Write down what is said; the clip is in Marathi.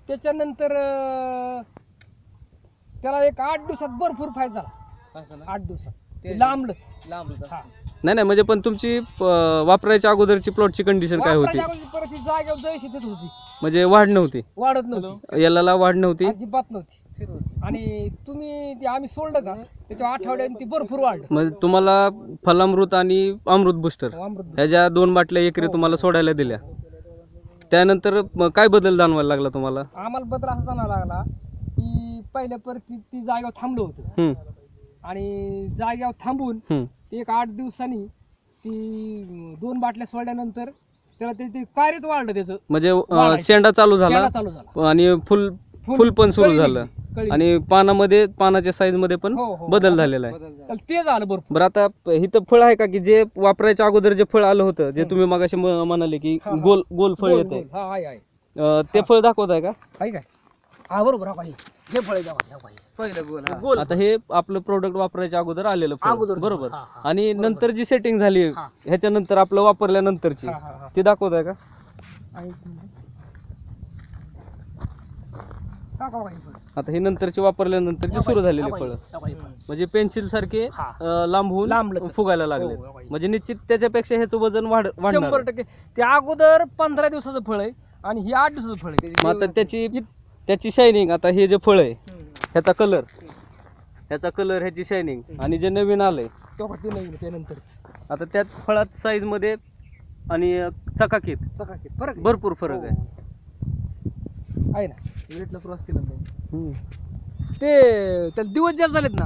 त्याच्यानंतर त्याला एक 8 दिवसात भरपूर फायदा झाला. 8 दिवसात लांबलं. हा. नाही म्हणजे पण तुमची वापरायच्या अगोदरची प्लॉटची कंडिशन काय होती? वापरायच्या अगोदर परत ती जागेवर जैशी तिथं होती, म्हणजे वाढ नव्हती, वाढत नव्हती, याला वाढ नव्हती, अजिबात नव्हती. आणि तुम्ही ते आम्ही सोडलं का त्याच्या आठवड्याने ती भरपूर वाढ. म्हणजे तुम्हाला फलामृत आणि अमृत बुस्टर ह्या ज्या 2 बाटल्या एकरी तुम्हाला सोडायला दिल्या, त्यानंतर काय बदल जाणवायला लागला तुम्हाला? आम्हाला बदल असा जाणवायला लागला की पहिल्या परत ती जागेवर थांबलो होतो आणि जागेवर थांबून एक 8 दिवसांनी ती 2 बाटल्या सोडल्यानंतर त्याला ते कार्यच वाढलं त्याचं. म्हणजे शेंडा चालू झाला आणि फुल पण सुरू झालं आणि पानाच्या साईज मध्ये पण बदल झालेला आहे. ते झालं बरोबर. बरं, आता इथं फळ आहे का की जे वापरायच्या अगोदर जे फळ आलं होतं, जे तुम्ही मगाशी म्हणाले की गोल फळ येते, ते फळ दाखवत आहे का? आहे काय? हा बरोबर. हे फळ पहिलं आता हे आपलं प्रोडक्ट वापरायच्या अगोदर आलेलं फळ बरोबर, आणि नंतर जी सेटिंग झाली ह्याच्यानंतर आपलं वापरल्यानंतरची ती दाखवत आहे का? आता हे नंतरची वापरल्यानंतरची सुरू झालेली फळ म्हणजे पेन्सिल सारखे लांब फुगायला लागले, म्हणजे निश्चित त्याच्यापेक्षा ह्याचं वजन वाढणार 100%. ते अगोदर 15 दिवसाचं फळ आहे आणि ही 8 दिवसाचं फळ आहे. आता त्याची शायनिंग, आता हे जे फळ आहे ह्याचा कलर ह्याची शायनिंग आणि जे नवीन आलंय त्यानंतर आता त्यात फळात साईज मध्ये आणि चकाकीत फरक भरपूर फरक आहे ना. वेटला क्रॉस केलं ते त्याला दिवस जास्त झालेत ना.